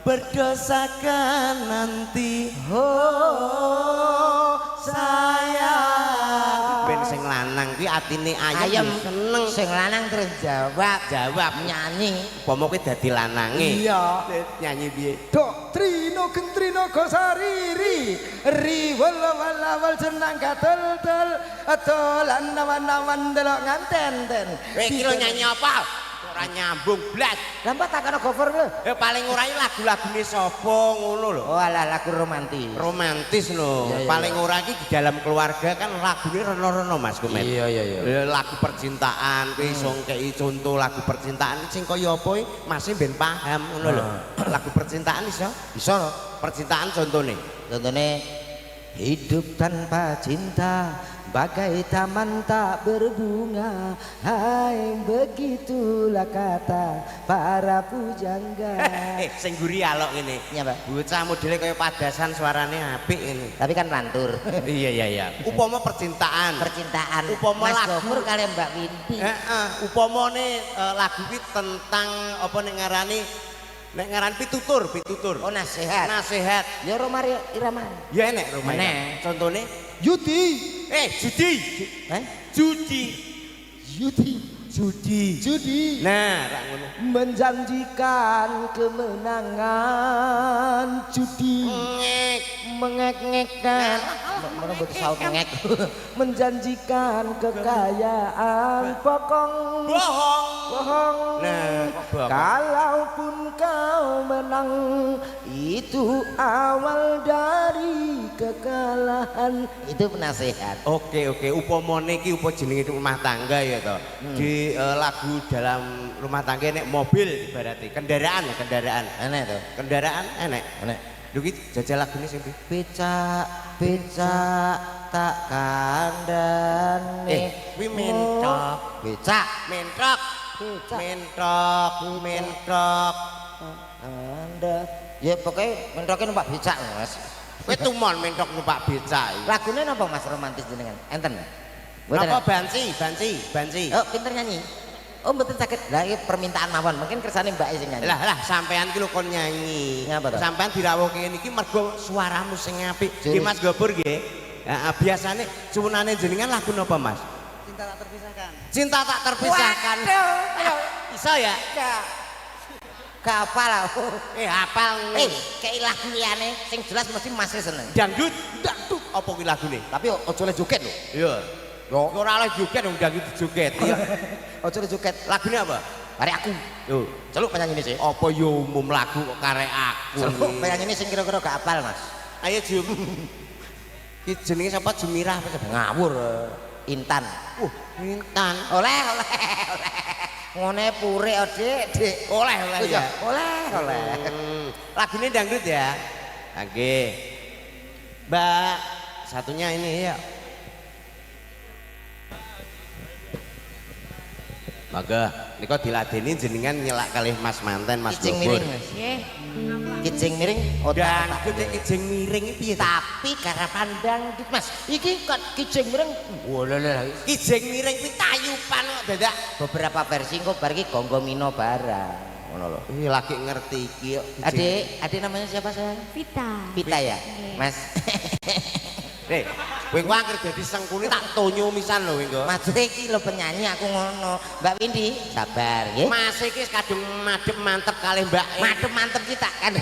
berdosakan nanti. Oh sayang. Ben sing lanang kuwi atine ayem seneng. Sing lanang terus jawab nyanyi. Upama kuwi dadi lanange. Iya. Nyanyi piye? Doktrino gentrino gosariri riwal senang katel-tel atolan nawan-nawan delok nganten-ten. Iki lho nyanyi apa? Ora nyambung blas. Lah mbak tak kena cover lho. Paling ora iki lagu-lagune sapa ngono lho. Oh alah lagu romantis. Romantis lho. Iya, iya, Paling ora iki di dalam keluarga kan lagune reno-reno Mas Kumet. Iya. Lagu percintaan kuwi iso kei contoh lagu percintaan sing kaya apa iki Mas ben paham ngono lho. Lagu percintaan iso? Bisa no? Percintaan contone. Contohnya hidup tanpa cinta bagai taman tak berbunga. Hai begitulah kata para pujangga. Sing guri alok ngene. Iya, Pak. Bocah modele kaya padasan suarane apik ngene. Tapi kan lantur. Iya. Upama percintaan. Percintaan. Upama Mas lagu. Gofur kalian Mbak Winti. Upamane lagu iki tentang apa nek ngaran pitutur. Oh nasihat. Nasihat. Ya Romari Irama. Ya enek rumah. Enek. Contone Yudi judi. Judi. Judi Nah, rak ngono. menjanjikan kemenangan judi Mengek-ngekkan. Mana butuh saut mengek. menjanjikan kekayaan pokong bohong Nah, kok bohong? kalaupun kau menang itu awal dari kekalahan. Itu penasihat. Oke. Upamane iki jenenge rumah tangga ya to. Di lagu dalam rumah tangga nek mobil ibaratnya kendaraan. Enak tuh. Kendaraan enek. Lho iki jajal lagune sing Becak tak kandhane. kuwi mentok. Becak. Mentok. Anda. Ya pokoknya mentoke numpak becak Mas. Kowe tumon mentok numpak becak. Lagune napa Mas romantis jenengan? Enten. Apa banci? Oh, pinter nyanyi. Oh, mboten sakit. Lah iki permintaan mawon. Mungkin kersane Mbak sing nyanyi. Lah sampean ki lho kon nyanyi. Ngapa to? Sampean dirawuhke ngene iki mergo suaramu sing apik. Juri. Nggih Mas Gopur nggih. Heeh, biasane suwunane jenengan lagu napa Mas? Cinta tak terpisahkan. Waduh. Iso ya? Kapal aku. Hafal. Kayak lagu liyane sing jelas mesti Mas seneng. Dangdut. Apa kuwi lagune? Tapi ojo le joget lho. Iya. Ora oleh joget dong dangdut joget. Iya. Ojo le joget. Lagune apa? Arek aku. Yo, Celuk penyanyi sih. apa yo umum lagu kok karek aku. Celuk penyanyi sing kira-kira gak apal, Mas. Ayo Jum. Ki jenenge sapa Jumirah apa? Ngawur Intan. Intan. Oleh. Ngone pure Dik. Oleh ya. Oleh. Lagune dangdut ya. Nggih. Mbak, satunya ini ya. Maka nika diladeni jenengan nyelak kalih Mas manten Mas Kijing Gopur. miring, Mas. Kijing miring Dangdut nek kijing miring iki piye? tapi karena pandang Mas. Iki kok kijing miring. Walalah. Kijing miring kuwi tayupan kok dadak. Beberapa versi kok bar iki gonggomino barang. Ngono lho. Ih lagi ngerti iki kok. Adik namanya siapa sayang? Vita Ya, Mas. Kowe ku anggere dadi sengkune tak tonyo misan lho kowe. Mas iki lho penyanyi aku ngono. Mbak Windy, sabar nggih. Mas iki kadung madhep mantep kalih Mbak. Mantep kita kan.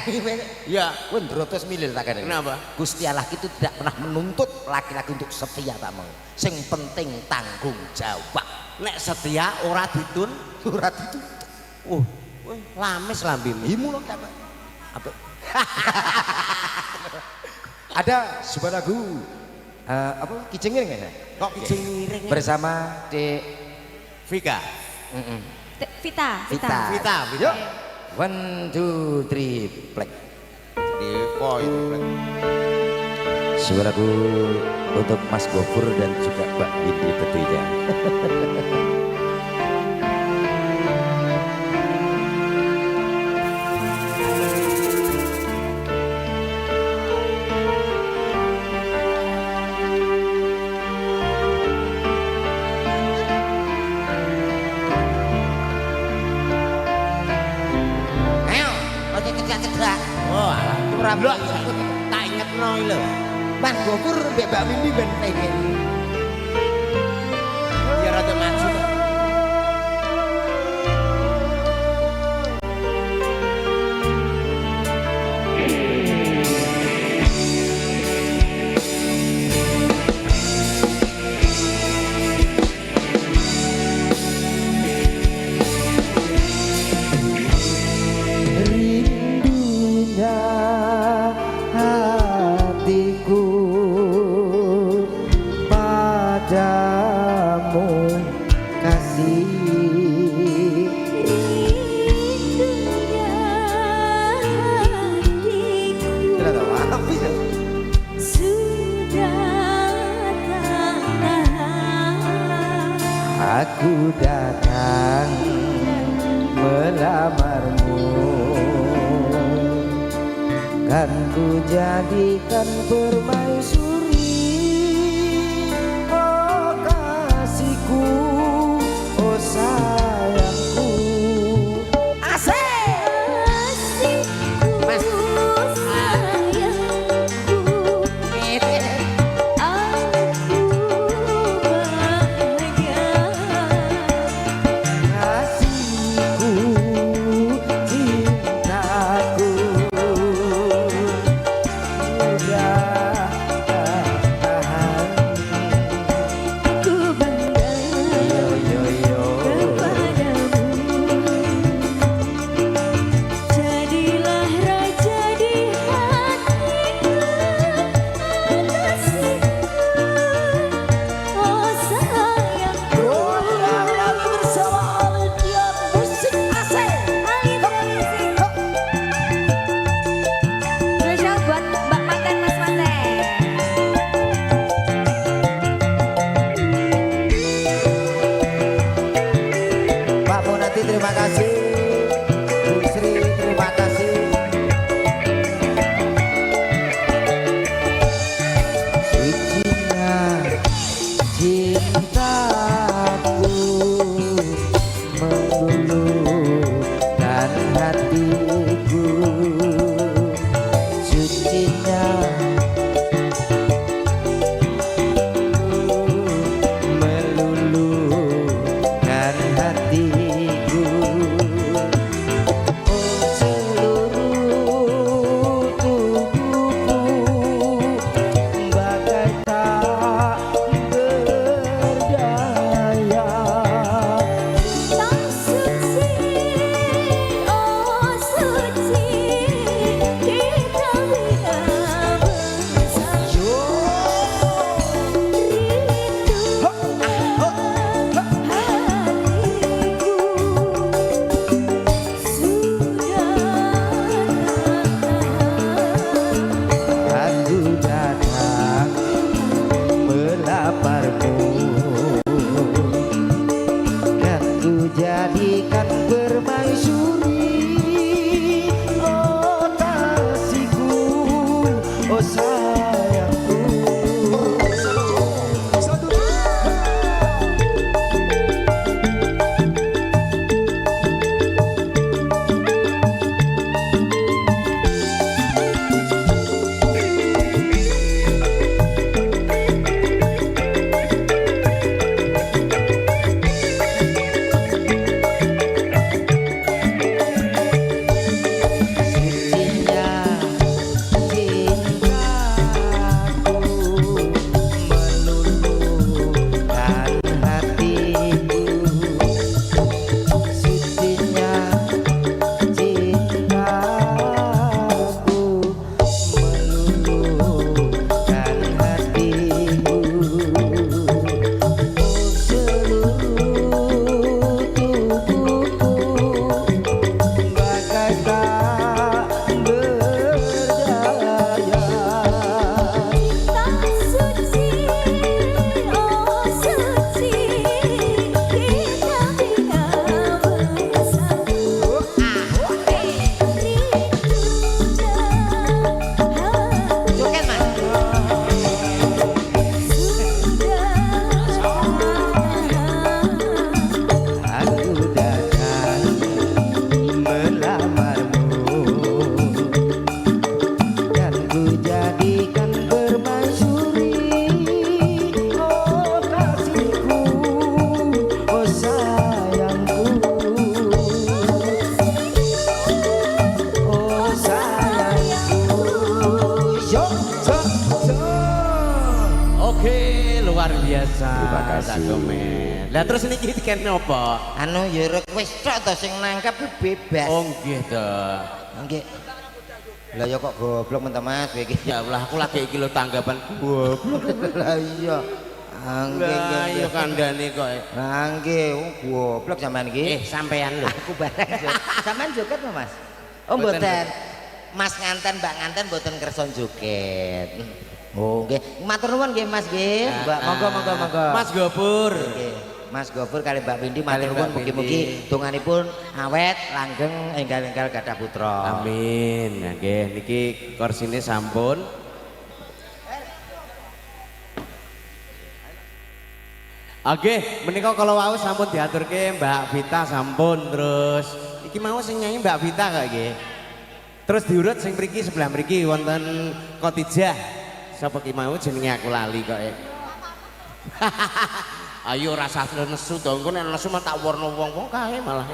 Iya. Kuwi ndrotos milih tak kene. Kenapa? Gusti Allah itu tidak pernah menuntut laki-laki untuk setia tak mau. Sing penting tanggung jawab. Nek setia ora ditun, Surat itu lamis lambemu. imu lho apa? Apa? Ada sebuah lagu Apa kijing miring ya? Kok kijing miring ya? Bersama Dek Vika. Vita. Vita. yuk 1 2 3 play. Depo itu. Sebuah lagu untuk Mas Gofur dan juga Mbak Windy tentunya. Ayo, oke cedak-cedak. Oh, alah. Ora Lho, tak ingetno iki lho. Mas Gofur mbek Mbak Windy ben pengen. Ya rada maju. Rindunya hatiku padamu kasih. Tidak tahu apa itu. Aku datang melamarmu, kan ku jadikan permaisuri. Oh kasihku, oh sayangku. Kasihku, cintaku, sudah luar biasa. Terima kasih. Cak Komet. Lah terus niki diken napa? Anu ya request tok to sing nangkep bebas. Oh nggih to. Nggih. Lah ya kok goblok men Mas kowe iki. Ya Allah aku lagi iki lho tanggapan goblok. Lah iya. Lah iya kandhane kok. Lah nggih, goblok sampean iki. Sampean lho. Aku bareng. Sampean joget apa, Mas? Oh, mboten. Mas nganten, Mbak nganten mboten kersa joget. Oh, nggih. Matur nuwun nggih, Mas nggih. Mbak monggo. Mas Gopur. Nggih. Mas Gofur kali Mbak Windy Kali matur nuwun Mbak mugi-mugi Windy. donganipun awet langgeng enggal-enggal gadah putra. Amin. Nah, nggih niki korsine sampun. Oke, menika kalau wau sampun diaturke Mbak Vita sampun terus iki mau sing nyanyi Mbak Vita kok nggih. Terus diurut sing mriki sebelah mriki wonten Khotijah. Sapa ki mau jenenge aku lali kok. Ayo rasa nesu to engko nek nesu mah tak warna wong-wong kae malah.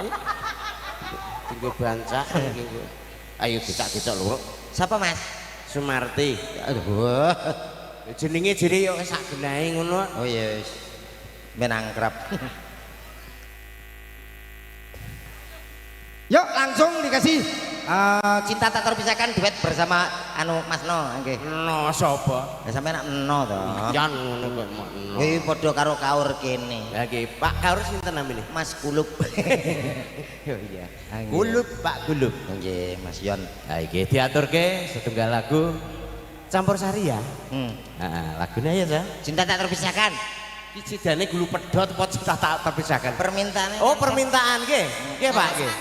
Tinggo bancak iki. Ayo dicak-dicak lho. Siapa Mas? Sumarti. Aduh. Jenenge jere yo sak genahe ngono. Oh iya wis. Menangkrap. Yuk langsung dikasih cinta tak terpisahkan duet bersama anu Mas No nggih. No sapa? Ya sampe nak No to. Jan ngono kok no. Kuwi padha karo kaur kene. Lah nggih, Pak Kaur sinten namine? Mas Kulub. Yo iya. Gulup, Pak Gulup. Nggih, Mas Yon. Ha iki diaturke setunggal lagu campur sari ya. Heeh, lagune ya, Sa. Cinta tak terpisahkan. Iki cidane gulu pedhot apa cinta tak terpisahkan? Permintaane. Oh, permintaan nggih. Nggih, Pak nggih.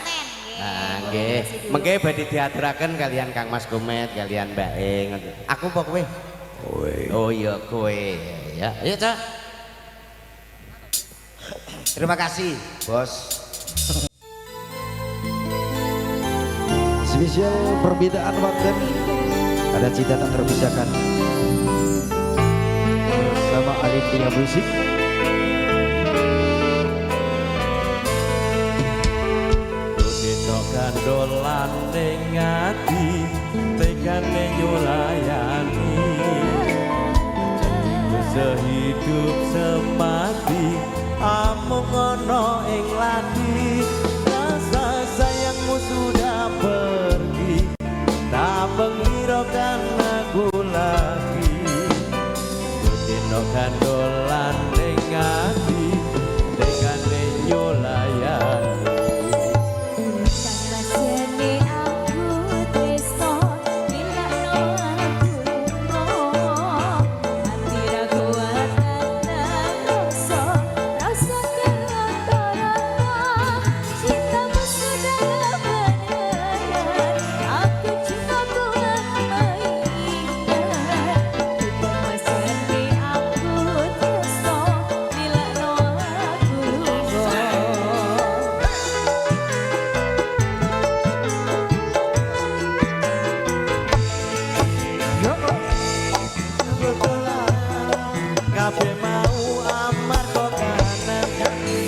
Nah, nggih. Mengke badhe diaturaken kalian Kang Mas Komet, kalian Mbak E. Aku apa kowe? Kowe. Oh iya, kowe. Ya, ayo, Cak. Terima kasih, Bos. Spesial perbedaan wonten ada cinta tak terpisahkan bersama Aditya Musik. Dino kandolan ning ati tegane nyulayani janjiku sehidup semati amung ono ing lati rasa sayangmu sudah pergi tak menghiraukan aku lagi Dino kandolan ning ati tegane nyulayani kabeh mau amar kok kanan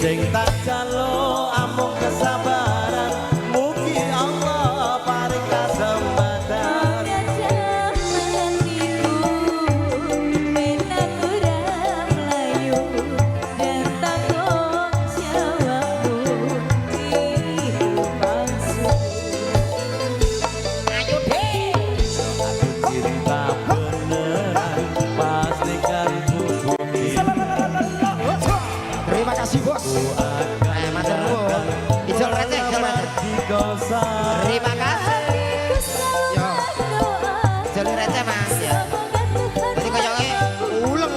sing tak jalo amung kesabaran mugi Allah paring kesempatan cinta beneran pasti kan bukti Terima kasih bos. Matur nuwun. Ijol receh, ijol receh. Terima kasih. Yo. Ijol receh, Mas. Ya. Jadi koyoke uleng.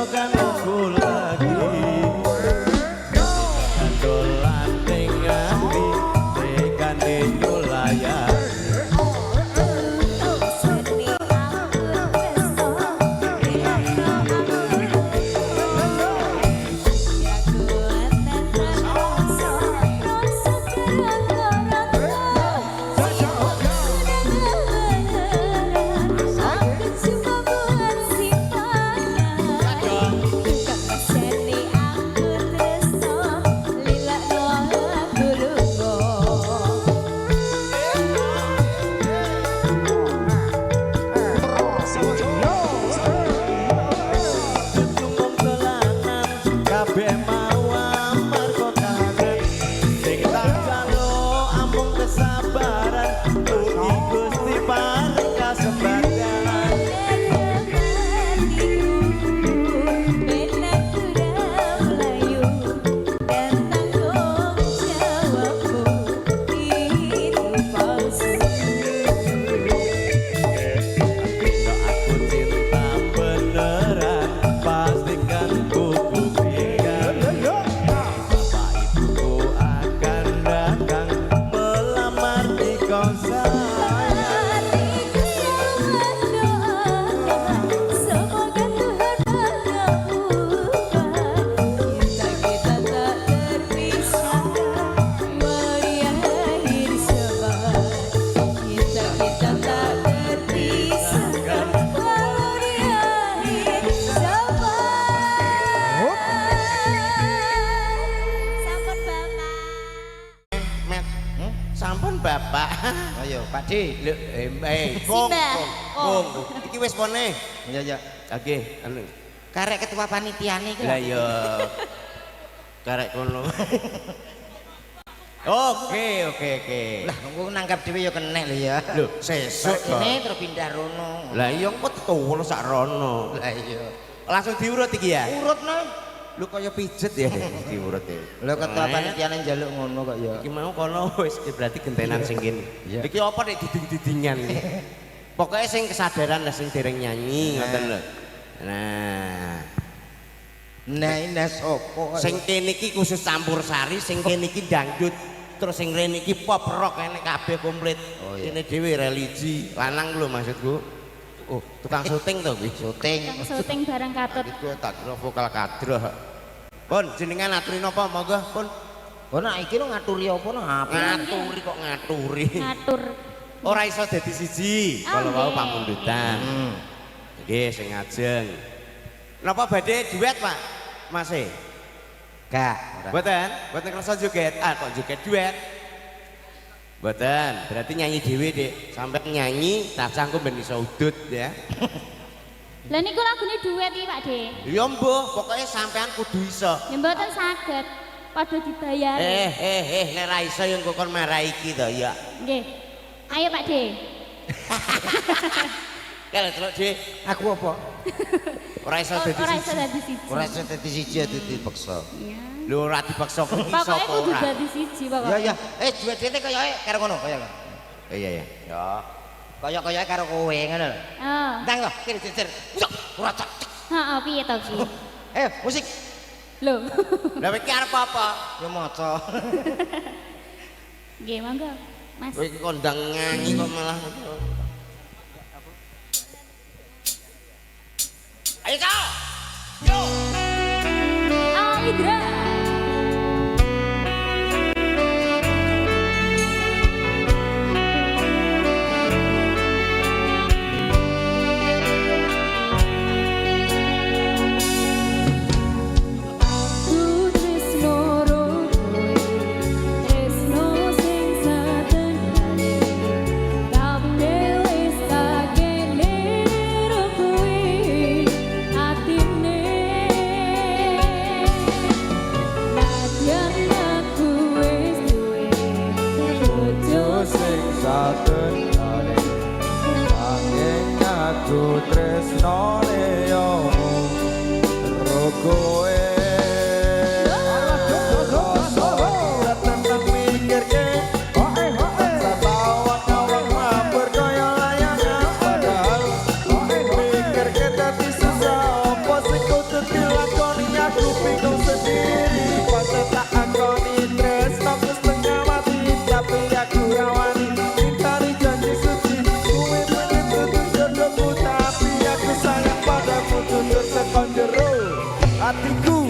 kan aku lagi dolan ning ati tekan nyulayani Bapak. Ayo, Pak D. Kong. Iki wis pone. Ya ya. Oke, anu. Karek ketua panitiane iki. Lah ya. Karek kono. Oke. Lah engko nangkap dhewe ya kenek lho ya. Lho, sesuk kok. Ini terus pindah rono. Lah iya kok tuwul sak rono. Lah iya. Langsung diurut iki ya. Urutno. Lu kaya pijet ya diurut ya. Lho ketua panitiane njaluk ngono kok ya. Iki mau kono wis berarti gentenan sing kene. Iki apa nek diding-didingan iki. Pokoke sing kesadaran lah sing dereng nyanyi ngoten lho. Nah, ini sopo? sing kene iki khusus campursari, sing kene iki dangdut, terus sing rene iki pop rock enek kabeh komplit. Kene dhewe religi, lanang lho maksudku. Oh, tukang syuting to kuwi? Tukang syuting bareng Katut. Iku tak kira vokal kadroh. Pun jenengan aturi napa monggo, Pun? Oh, nah iki lho ngaturi apa no? Ngaturi kok ngaturi. Ngatur. Ora iso dadi siji kalau wau pamundutan. Nggih sing ngajeng. Napa badhe duet, Pak? Mas e? Gak. Mboten kerasa joget. Ah, kok joget duet? Mboten, berarti nyanyi dhewe, Dik. Sampai nyanyi tak cangkem ben iso udut ya. Lah niku lagune duet iki, Pak De. Ya mbuh, pokoknya sampean kudu iso. Ya mboten saged. Padha dibayar. Nek ra iso yang kok kon marah iki to ya. Nggih. Ayo Pak De. Kalau celok Dik, Aku apa? ora iso dadi Ora iso siji. dadi siji. Ora iso dadi siji dipaksa. Ya. Lho ora dipaksa kuwi iso Pokoknya apa kudu ora? dadi siji Ya pokoknya. ya. Duet-duete kaya karo ngono kaya. Iya. Ya. Kaya karo kowe ngono lho. Oh. Ndang lho, kiri jejer. Ora cak. Heeh, piye to ki? Musik. Lho. Lah iki arep apa? Ya maca. Nggih, monggo. Mas. Kowe iki kondang nyanyi kok malah. Ayo kau. Yo. Alidra. hatiku.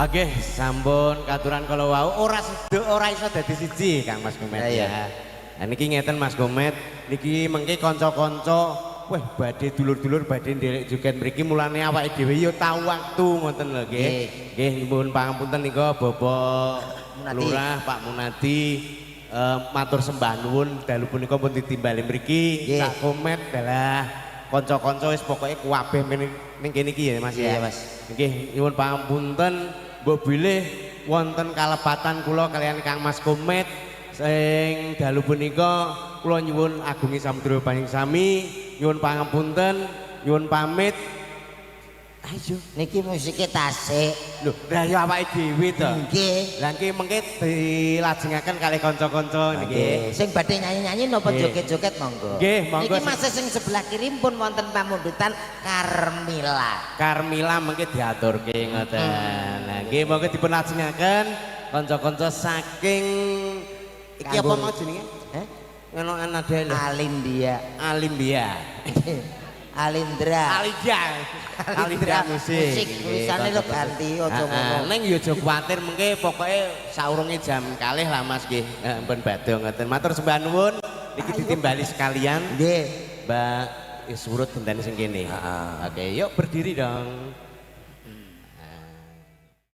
Oke, sampun katuran kalau wau ora iso dadi siji Kang Mas Gomet ya. Nah niki ngeten Mas Gomet, niki mengke kanca-kanca wah badhe dulur-dulur badhe nderek joget mriki mulane awake dhewe ya tau waktu ngoten lho nggih. Nggih nyuwun pangapunten nika Bapak Lurah Pak Munadi matur sembah nuwun dalu punika pun ditimbali mriki sak Gomet dalah kanca-kanca wis pokoke kuwabeh ning kene iki ya Mas ya. Mas. Nggih nyuwun pangapunten mbok bilih wonten kalepatan kula kalian Kang Mas Gomet sing dalu punika kula nyuwun agungi samudra paning sami nyuwun pangapunten nyuwun pamit Ayo. Niki musiknya tasik. Lho, lah ya awake dhewe to. Nggih. Lah niki mengke dilajengaken kalih kanca-kanca niki. Sing badhe nyanyi-nyanyi napa joget-joget monggo. Nggih, monggo. Niki masih sing sebelah kiri pun wonten pamundutan Karmila. Karmila mengke diaturke ngoten. Nah, nggih monggo dipun lajengaken kanca-kanca saking iki apa mau jenenge? Ngono anadele. Alindia. Alimbia. Alindra. Alindra musik. Tulisane lho ganti aja ngono. Ning ya aja kuwatir mengke pokoke saurunge jam 2 lah Mas nggih. Pun badhe ngoten. Matur sembah nuwun. Niki ditimbali sekalian. Nggih. Mbak wis urut genteni sing kene. Oke, yuk berdiri dong.